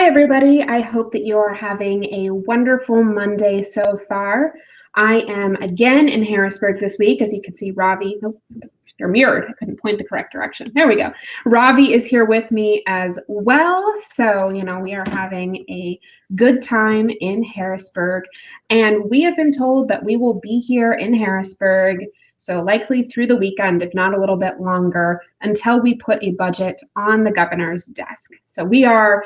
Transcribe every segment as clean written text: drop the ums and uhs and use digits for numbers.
Hi, everybody. I hope that you are having a wonderful Monday so far. I am again in Harrisburg this week. As you can see, Ravi, they're mirrored. I couldn't point the correct direction. There we go. Ravi is here with me as well. So, we are having a good time in Harrisburg. And we have been told that we will be here in Harrisburg, so likely through the weekend, if not a little bit longer, until we put a budget on the governor's desk. So we are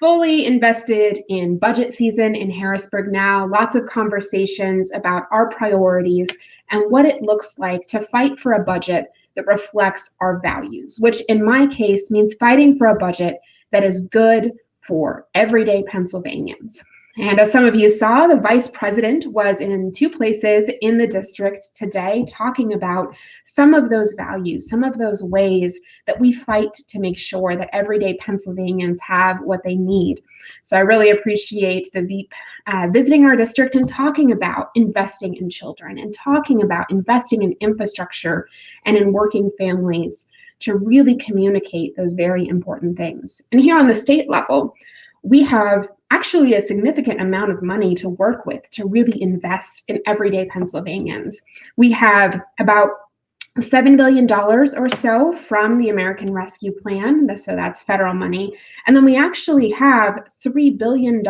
fully invested in budget season in Harrisburg now. Lots of conversations about our priorities and what it looks like to fight for a budget that reflects our values, which in my case means fighting for a budget that is good for everyday Pennsylvanians. And as some of you saw, the vice president was in two places in the district today talking about some of those values, some of those ways that we fight to make sure that everyday Pennsylvanians have what they need. So I really appreciate the Veep visiting our district and talking about investing in children and talking about investing in infrastructure and in working families to really communicate those very important things. And here on the state level, we have actually a significant amount of money to work with to really invest in everyday Pennsylvanians. We have about $7 billion or so from the American Rescue Plan, so that's federal money. And then we actually have $3 billion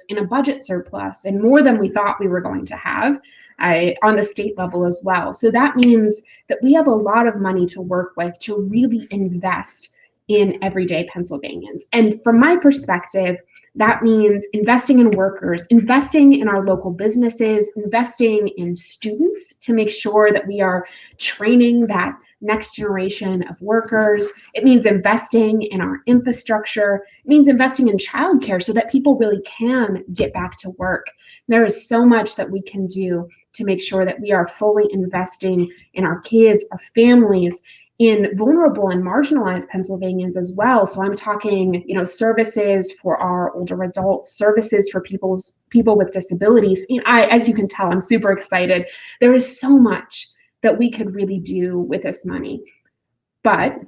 in a budget surplus, and more than we thought we were going to have on the state level as well. So that means that we have a lot of money to work with to really invest in everyday Pennsylvanians. And from my perspective, that means investing in workers, investing in our local businesses, investing in students to make sure that we are training that next generation of workers. It means investing in our infrastructure. It means investing in childcare so that people really can get back to work. There is so much that we can do to make sure that we are fully investing in our kids, our families, in vulnerable and marginalized Pennsylvanians as well. So I'm talking, services for our older adults, services for people with disabilities. As you can tell, I'm super excited. There is so much that we could really do with this money. But,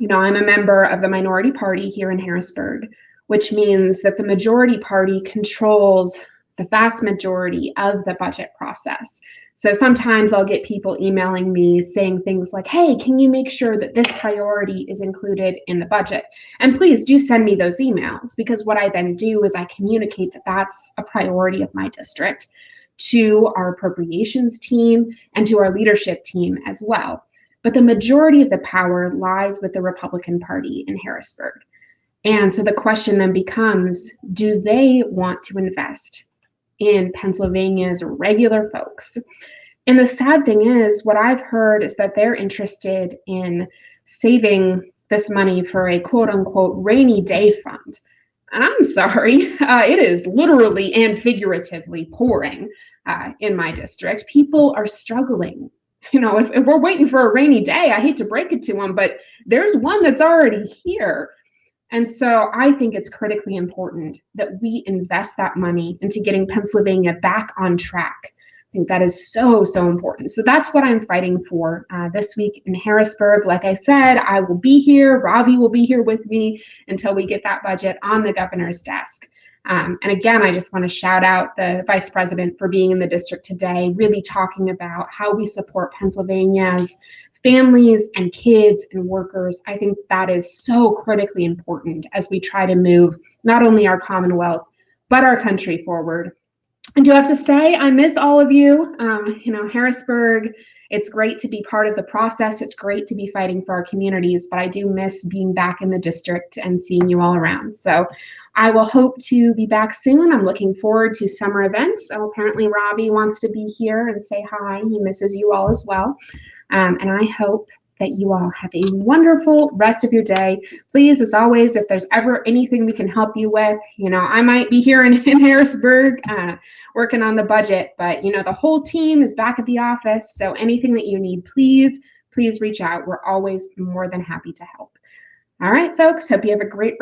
I'm a member of the minority party here in Harrisburg, which means that the majority party controls the vast majority of the budget process. So sometimes I'll get people emailing me saying things like, hey, can you make sure that this priority is included in the budget? And please do send me those emails, because what I then do is I communicate that that's a priority of my district to our appropriations team and to our leadership team as well. But the majority of the power lies with the Republican Party in Harrisburg. And so the question then becomes, do they want to invest in Pennsylvania's regular folks? And the sad thing is, what I've heard is that they're interested in saving this money for a quote unquote rainy day fund. And I'm sorry, it is literally and figuratively pouring in my district. People are struggling. If we're waiting for a rainy day, I hate to break it to them, but there's one that's already here. And so I think it's critically important that we invest that money into getting Pennsylvania back on track. I think that is so, so important. So that's what I'm fighting for this week in Harrisburg. Like I said, I will be here. Ravi will be here with me until we get that budget on the governor's desk. And again, I just want to shout out the vice president for being in the district today, really talking about how we support Pennsylvania's families and kids and workers. I think that is so critically important as we try to move not only our Commonwealth, but our country forward. And do I have to say, I miss all of you. Harrisburg, it's great to be part of the process. It's great to be fighting for our communities, but I do miss being back in the district and seeing you all around. So I will hope to be back soon. I'm looking forward to summer events. Apparently Ravi wants to be here and say hi. He misses you all as well. And I hope that you all have a wonderful rest of your day. Please, as always, if there's ever anything we can help you with, I might be here in Harrisburg working on the budget, but the whole team is back at the office. So anything that you need, please reach out. We're always more than happy to help. All right, folks, hope you have a great rest